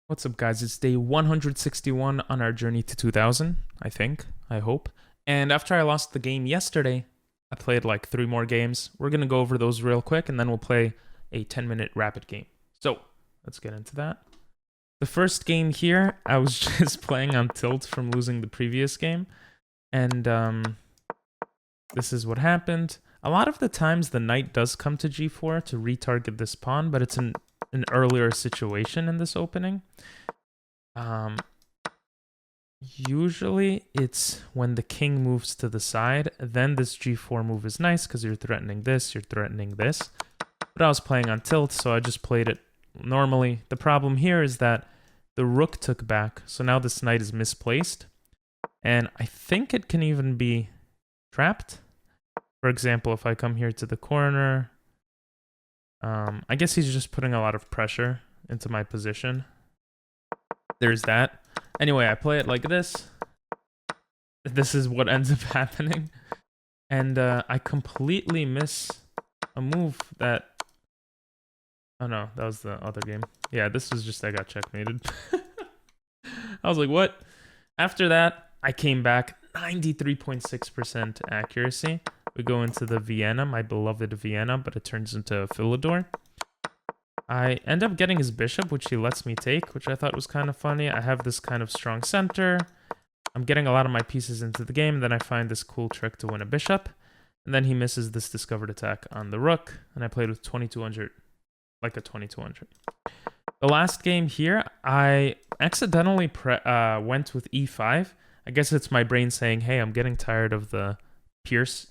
What's up, guys? It's day 161 on our journey to 2000, I think. I hope. And after I lost the game yesterday, I played like 3 more games. We're going to go over those real quick, and then we'll play a 10-minute rapid game. So, let's get into that. The first game here, I was just playing on tilt from losing the previous game. And this is what happened. A lot of the times, the knight does come to g4 to retarget this pawn, but it's an earlier situation in this opening. Usually it's when the king moves to the side, then this g4 move is nice because you're threatening this, you're threatening this. But I was playing on tilt, so I just played it normally. The problem here is that the rook took back, so now this knight is misplaced. And I think it can even be trapped. For example, if I come here to the corner, I guess he's just putting a lot of pressure into my position. There's that. Anyway, I play it like this. This is what ends up happening. And I completely miss a move that... Oh no, that was the other game. Yeah, this was just I got checkmated. I was like, what? After that, I came back 93.6% accuracy. We go into the Vienna, my beloved Vienna, but it turns into Philidor. I end up getting his bishop, which he lets me take, which I thought was kind of funny. I have this kind of strong center. I'm getting a lot of my pieces into the game. Then I find this cool trick to win a bishop. And then he misses this discovered attack on the rook. And I played with 2200, like a 2200. The last game here, I accidentally went with e5. I guess it's my brain saying, hey, I'm getting tired of the Pierce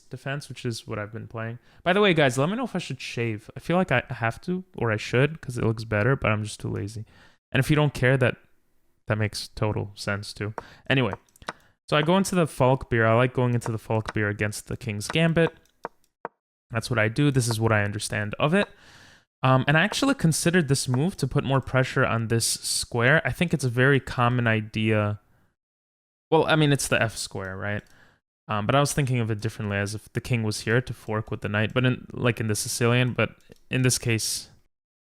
defense, which is what I've been playing. By the way, guys, let me know if I should shave. I feel like I have to, or I should, because it looks better, but I'm just too lazy. And if you don't care, that makes total sense too. Anyway, so I go into the Falkbeer. I like going into the Falkbeer against the King's Gambit. That's what I do. This is what I understand of it. And I actually considered this move to put more pressure on this square. I think it's a very common idea. Well, I mean, it's the F square, right? But I was thinking of it differently, as if the king was here to fork with the knight, but in the Sicilian. But in this case,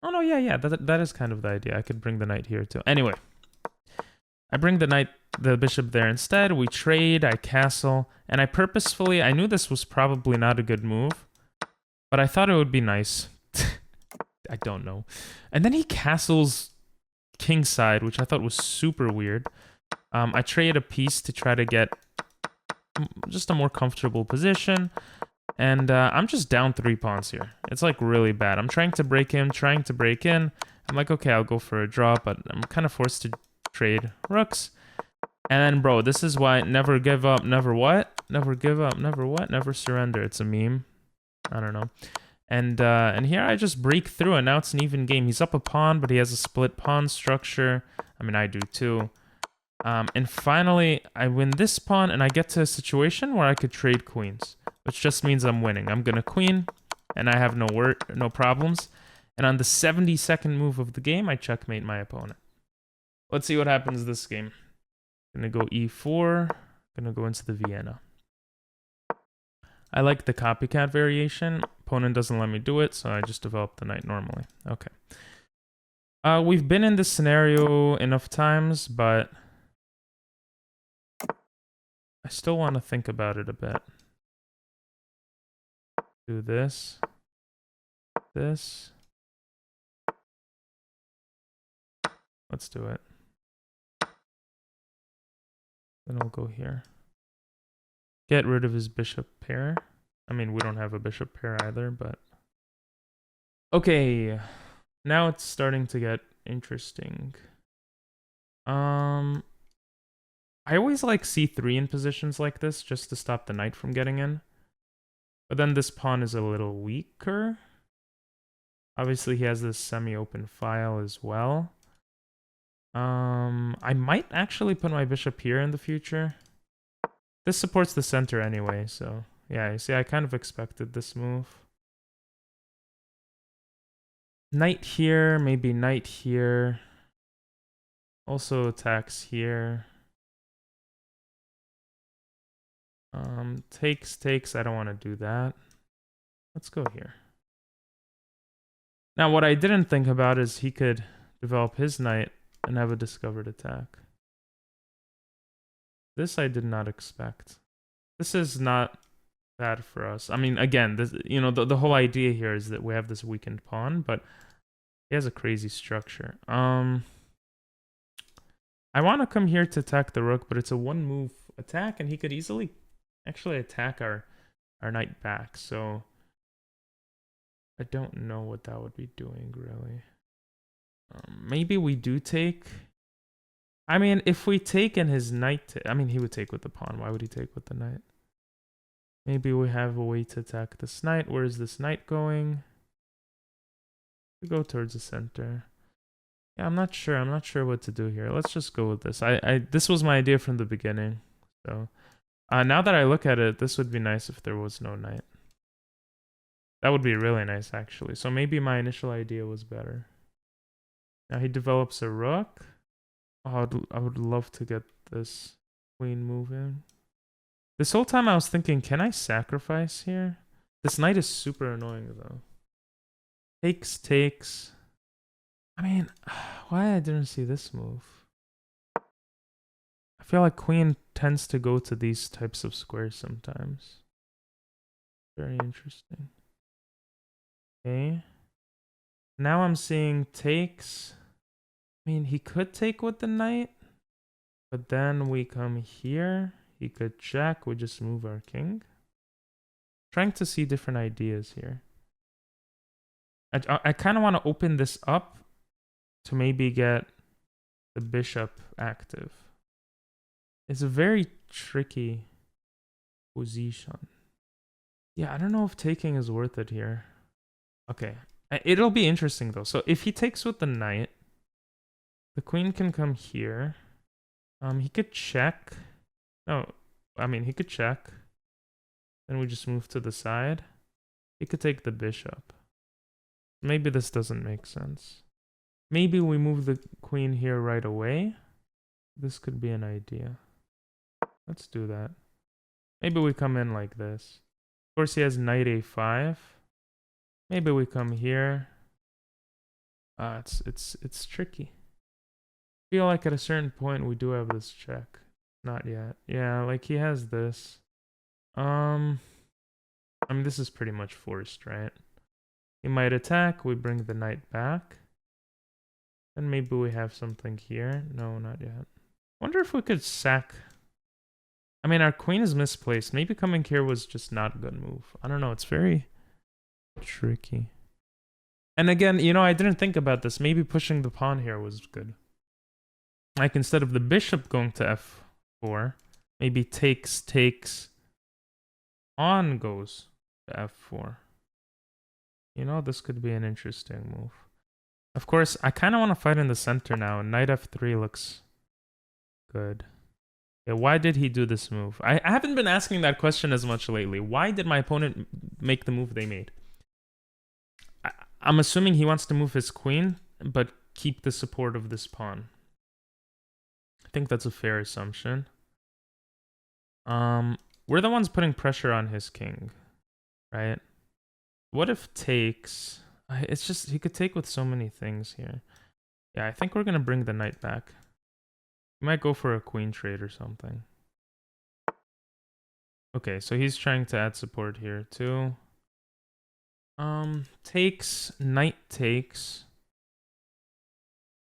oh no, yeah, that is kind of the idea. I could bring the knight here too. Anyway, I bring the bishop there instead. We trade. I castle, and I knew this was probably not a good move, but I thought it would be nice. I don't know. And then he castles kingside, which I thought was super weird. I trade a piece to try to get just a more comfortable position, and I'm just down 3 pawns here. It's like really bad. I'm trying to break in. I'm like, okay, I'll go for a draw, but I'm kind of forced to trade rooks. And then, bro, this is why never give up, never what? Never give up, never what? Never surrender. It's a meme. I don't know. And here I just break through, and now it's an even game. He's up a pawn, but he has a split pawn structure. I mean, I do too. And finally, I win this pawn, and I get to a situation where I could trade queens, which just means I'm winning. I'm gonna queen, and I have no problems. And on the 72nd move of the game, I checkmate my opponent. Let's see what happens this game. Gonna go e4, gonna go into the Vienna. I like the copycat variation. Opponent doesn't let me do it, so I just develop the knight normally. Okay. We've been in this scenario enough times, but I still want to think about it a bit. Do this. This. Let's do it. Then we'll go here. Get rid of his bishop pair. I mean, we don't have a bishop pair either, but... Okay. Now it's starting to get interesting. I always like c3 in positions like this, just to stop the knight from getting in. But then this pawn is a little weaker. Obviously, he has this semi-open file as well. I might actually put my bishop here in the future. This supports the center anyway, so... Yeah, you see, I kind of expected this move. Knight here, maybe knight here. Also attacks here. Takes, I don't want to do that. Let's go here. Now, what I didn't think about is he could develop his knight and have a discovered attack. This I did not expect. This is not bad for us. I mean, again, this, you know, the whole idea here is that we have this weakened pawn, but he has a crazy structure. I want to come here to attack the rook, but it's a one move attack, and he could easily actually attack our knight back. So I don't know what that would be doing, really. Maybe we do take. I mean, if we take and his knight... I mean, he would take with the pawn. Why would he take with the knight? Maybe we have a way to attack this knight. Where is this knight going? We go towards the center. Yeah, I'm not sure. I'm not sure what to do here. Let's just go with this. This was my idea from the beginning. So now that I look at it, this would be nice if there was no knight. That would be really nice, actually. So maybe my initial idea was better. Now he develops a rook. Oh, I would love to get this queen moving. This whole time I was thinking, can I sacrifice here? This knight is super annoying, though. Takes. I mean, why I didn't see this move? I feel like queen tends to go to these types of squares sometimes. Very interesting. Okay. Now I'm seeing takes. I mean, he could take with the knight, but then we come here. He could check. We just move our king. Trying to see different ideas here. I kind of want to open this up to maybe get the bishop active. It's a very tricky position. Yeah, I don't know if taking is worth it here. Okay. It'll be interesting, though. So if he takes with the knight, the queen can come here. He could check. No, I mean, he could check. Then we just move to the side. He could take the bishop. Maybe this doesn't make sense. Maybe we move the queen here right away. This could be an idea. Let's do that. Maybe we come in like this. Of course, he has knight a5. Maybe we come here. It's tricky. I feel like at a certain point we do have this check. Not yet. Yeah, like he has this. I mean, this is pretty much forced, right? He might attack. We bring the knight back. And maybe we have something here. No, not yet. Wonder if we could sack. I mean, our queen is misplaced. Maybe coming here was just not a good move. I don't know. It's very tricky. And again, you know, I didn't think about this. Maybe pushing the pawn here was good. Like, instead of the bishop going to f4, maybe takes, pawn goes to f4. You know, this could be an interesting move. Of course, I kind of want to fight in the center now, and knight f3 looks good. Yeah, why did he do this move? I haven't been asking that question as much lately. Why did my opponent make the move they made? I'm assuming he wants to move his queen, but keep the support of this pawn. I think that's a fair assumption. We're the ones putting pressure on his king, right? What if takes? It's just, he could take with so many things here. Yeah, I think we're going to bring the knight back. We might go for a queen trade or something. Okay, so he's trying to add support here too. Takes, knight takes.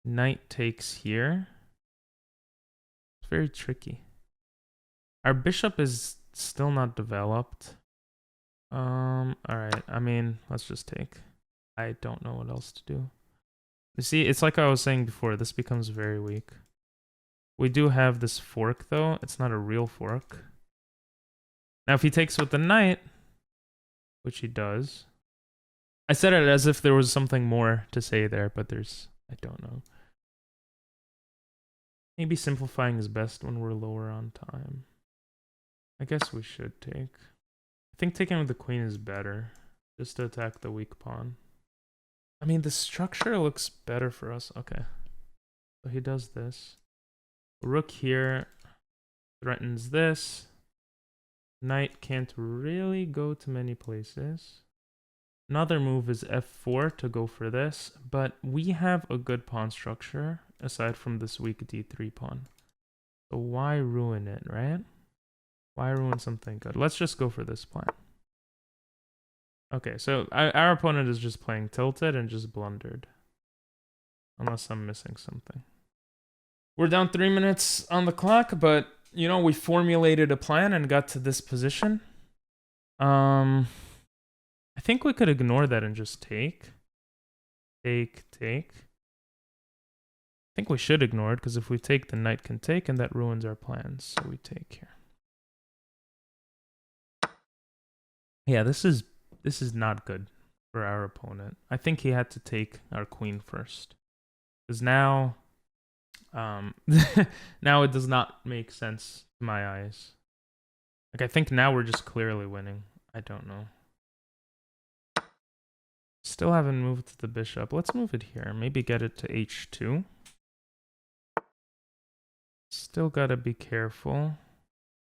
Knight takes here. It's very tricky. Our bishop is still not developed. Alright, I mean, let's just take. I don't know what else to do. You see, it's like I was saying before, this becomes very weak. We do have this fork, though. It's not a real fork. Now, if he takes with the knight, which he does. I said it as if there was something more to say there, but I don't know. Maybe simplifying is best when we're lower on time. I guess we should take. I think taking with the queen is better, just to attack the weak pawn. I mean, the structure looks better for us. Okay. So he does this. Rook here threatens this. Knight can't really go to many places. Another move is f4 to go for this, but we have a good pawn structure, aside from this weak d3 pawn. So why ruin it, right? Why ruin something good? Let's just go for this plan. Okay, so our opponent is just playing tilted and just blundered. Unless I'm missing something. We're down 3 minutes on the clock, but, you know, we formulated a plan and got to this position. I think we could ignore that and just take. Take. I think we should ignore it, because if we take, the knight can take, and that ruins our plans. So we take here. Yeah, this is not good for our opponent. I think he had to take our queen first. Because now... now it does not make sense to my eyes. Like, I think now we're just clearly winning. I don't know. Still haven't moved the bishop. Let's move it here. Maybe get it to h2. Still gotta be careful.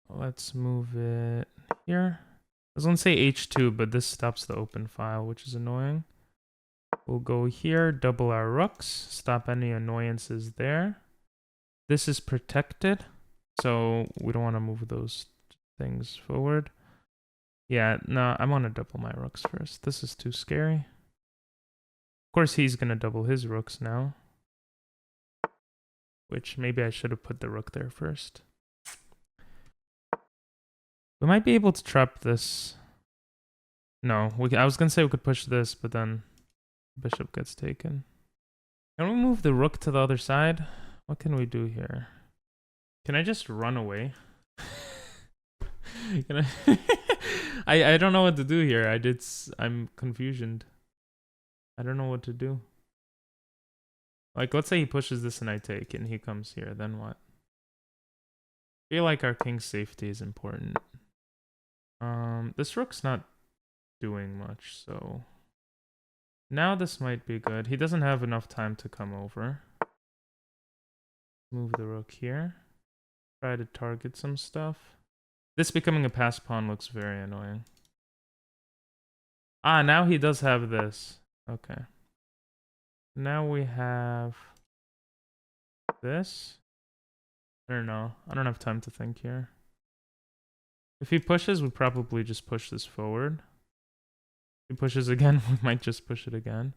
Let's move it here. I was gonna say h2, but this stops the open file, which is annoying. We'll go here, double our rooks, stop any annoyances there. This is protected, so we don't want to move those things forward. Yeah, no, I want to double my rooks first. This is too scary. Of course, he's going to double his rooks now. Which maybe I should have put the rook there first. We might be able to trap this. No, I was going to say we could push this, but then bishop gets taken. Can we move the rook to the other side? What can we do here? Can I just run away? Can I don't know what to do here. I'm confused. I don't know what to do. Like, let's say he pushes this and I take and he comes here, then what? I feel like our king's safety is important. This rook's not doing much, so now this might be good. He doesn't have enough time to come over. Move the rook here. Try to target some stuff. This becoming a pass pawn looks very annoying. Ah, now he does have this. Okay. Now we have this. I don't know. I don't have time to think here. If he pushes, we probably just push this forward. If he pushes again, we might just push it again.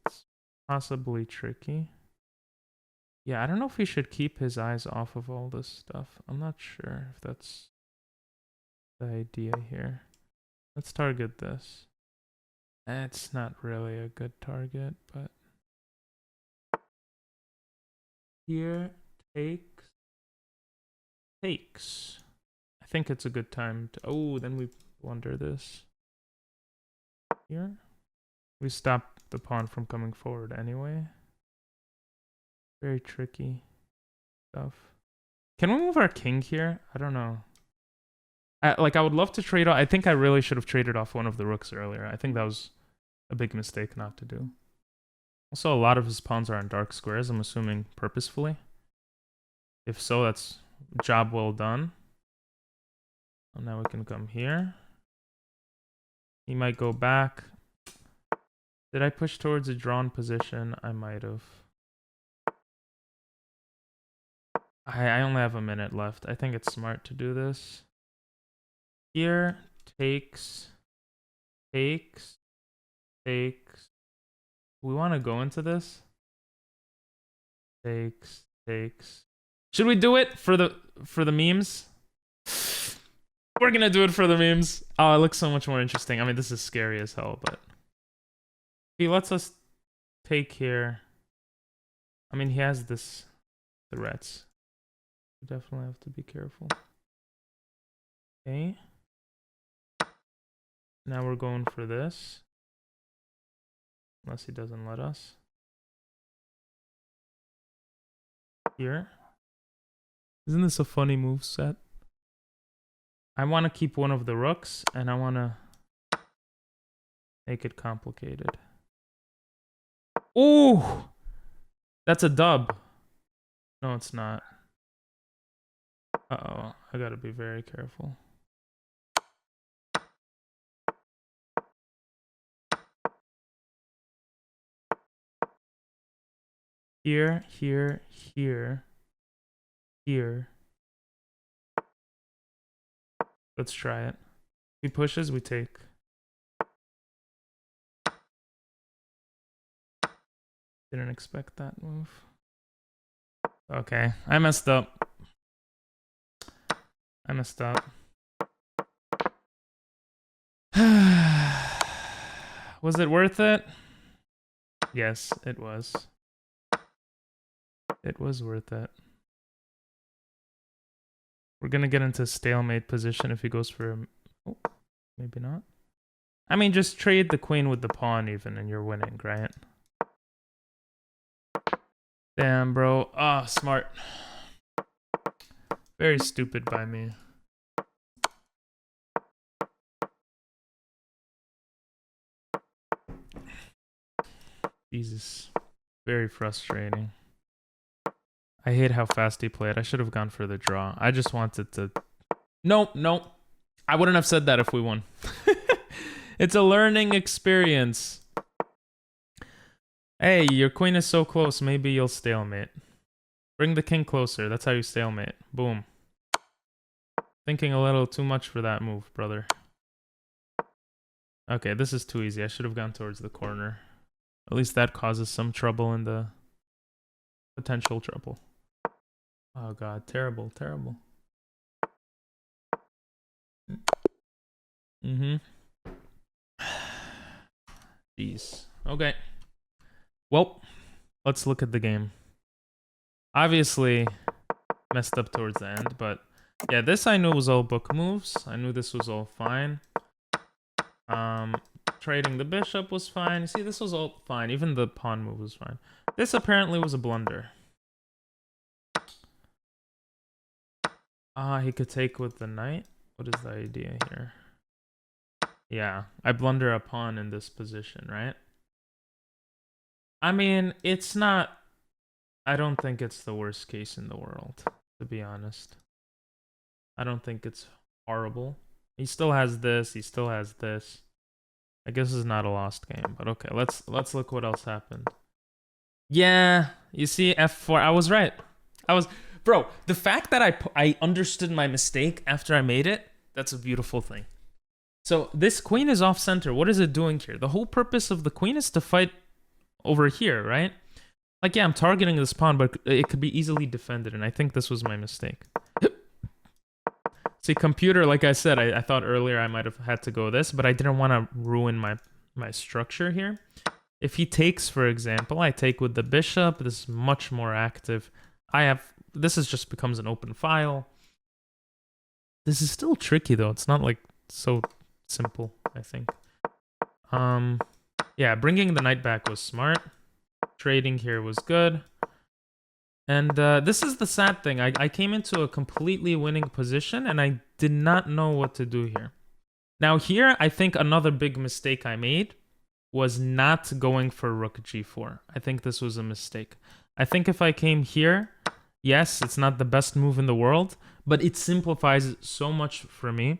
It's possibly tricky. Yeah, I don't know if he should keep his eyes off of all this stuff. I'm not sure if that's the idea here. Let's target this. It's not really a good target, but... Here, takes. I think it's a good time to... Oh, then we blunder this. Here. We stop the pawn from coming forward anyway. Very tricky stuff. Can we move our king here? I don't know. I would love to trade off. I think I really should have traded off one of the rooks earlier. I think that was a big mistake not to do. Also, a lot of his pawns are on dark squares, I'm assuming purposefully. If so, that's job well done. And now we can come here. He might go back. Did I push towards a drawn position? I might have. I only have a minute left. I think it's smart to do this. Here, takes. We want to go into this. Takes. Should we do it for the memes? We're gonna do it for the memes. Oh, it looks so much more interesting. I mean, this is scary as hell, but he lets us take here. I mean, he has this threats. We definitely have to be careful. Okay. Now we're going for this. Unless he doesn't let us. Here. Isn't this a funny move set? I want to keep one of the rooks, and I want to make it complicated. Ooh! That's a dub. No, it's not. Uh-oh. I gotta be very careful. Here, here, here, here. Let's try it. If he pushes, we take. Didn't expect that move. Okay, I messed up. I messed up. Was it worth it? Yes, it was. It was worth it. We're gonna get into stalemate position if he goes for... Oh, maybe not. I mean, just trade the queen with the pawn even and you're winning, right? Damn, bro. Ah, smart. Very stupid by me. Jesus. Very frustrating. I hate how fast he played. I should have gone for the draw. I just wanted to... No, no. I wouldn't have said that if we won. It's a learning experience. Hey, your queen is so close. Maybe you'll stalemate. Bring the king closer. That's how you stalemate. Boom. Thinking a little too much for that move, brother. Okay, this is too easy. I should have gone towards the corner. At least that causes some trouble in the... potential trouble. Oh god, terrible, terrible. Jeez. Okay. Well, let's look at the game. Obviously, messed up towards the end, but yeah, this I knew was all book moves. I knew this was all fine. Trading the bishop was fine. You see, this was all fine. Even the pawn move was fine. This apparently was a blunder. He could take with the knight. What is the idea here? Yeah, I blunder a pawn in this position, right? I mean, it's not... I don't think it's the worst case in the world, to be honest. I don't think it's horrible. He still has this. He still has this. I guess it's not a lost game, but okay. Let's look what else happened. Yeah, you see, F4. I was right. Bro, the fact that I understood my mistake after I made it, that's a beautiful thing. So this queen is off center. What is it doing here? The whole purpose of the queen is to fight over here, right? Like, yeah, I'm targeting this pawn, but it could be easily defended, and I think this was my mistake. See, computer, like I said, I thought earlier I might have had to go this, but I didn't want to ruin my structure here. If he takes, for example, I take with the bishop. This is much more active. This is just becomes an open file. This is still tricky, though. It's not, like, so simple, I think. Yeah, bringing the knight back was smart. Trading here was good. And this is the sad thing. I came into a completely winning position, and I did not know what to do here. Now here, I think another big mistake I made was not going for rook g4. I think this was a mistake. I think if I came here, yes, it's not the best move in the world, but it simplifies it so much for me.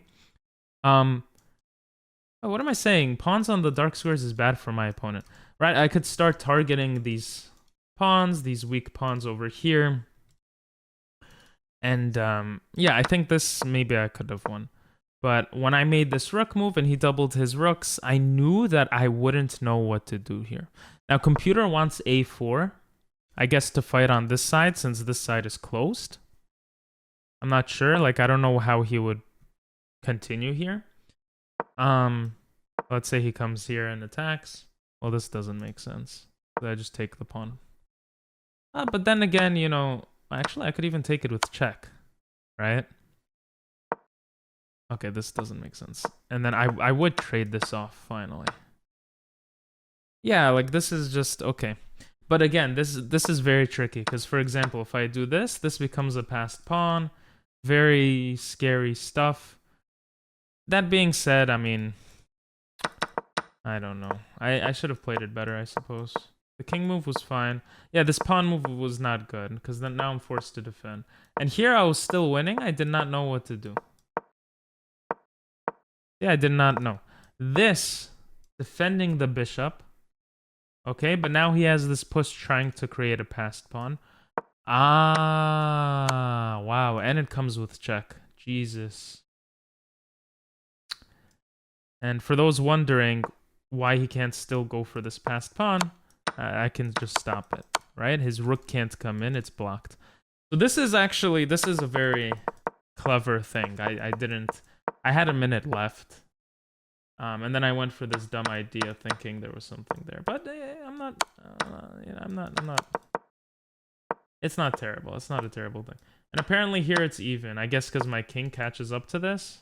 Oh, what am I saying? Pawns on the dark squares is bad for my opponent. Right, I could start targeting these pawns, these weak pawns over here. And yeah, I think this, maybe I could have won. But when I made this rook move and he doubled his rooks, I knew that I wouldn't know what to do here. Now, computer wants a4, I guess, to fight on this side since this side is closed. I'm not sure. Like, I don't know how he would continue here. Let's say he comes here and attacks. Well, this doesn't make sense. I just take the pawn. But then again, you know, actually, I could even take it with check, right? Okay, this doesn't make sense. And then I would trade this off, finally. Yeah, like, this is just, okay. But again, this is very tricky, because, for example, if I do this, this becomes a passed pawn. Very scary stuff. That being said, I mean... I don't know. I should have played it better, I suppose. The king move was fine. Yeah, this pawn move was not good, because then now I'm forced to defend. And here I was still winning. I did not know what to do. Yeah, I did not know. This, defending the bishop. Okay, but now he has this push trying to create a passed pawn. Ah, wow. And it comes with check. Jesus. And for those wondering why he can't still go for this passed pawn, I can just stop it, right? His rook can't come in. It's blocked. So this is a very clever thing. I had a minute left. And then I went for this dumb idea thinking there was something there. But I'm not, it's not terrible. It's not a terrible thing. And apparently here it's even. I guess because my king catches up to this.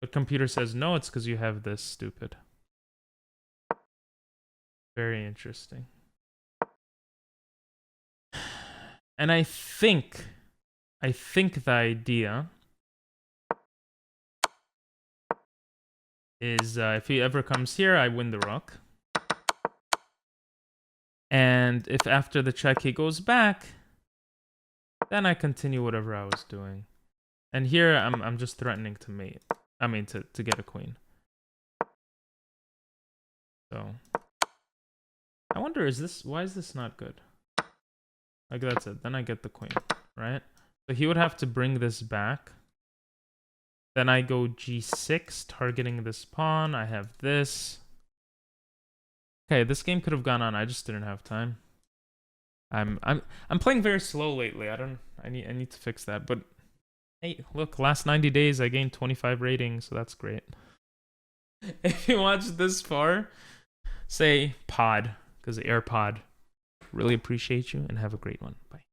But computer says, no, it's because you have this, stupid. Very interesting. And I think the idea is if he ever comes here, I win the rook. And if after the check he goes back, then I continue whatever I was doing. And here I'm just threatening to mate. I mean to get a queen. So I wonder, why is this not good? Like that's it. Then I get the queen, right? So he would have to bring this back. Then I go g6, targeting this pawn. I have this. Okay, this game could have gone on. I just didn't have time. I'm playing very slow lately. I need to fix that. But hey, look, last 90 days I gained 25 ratings, so that's great. If you watched this far, say pod, because AirPod. Really appreciate you and have a great one. Bye.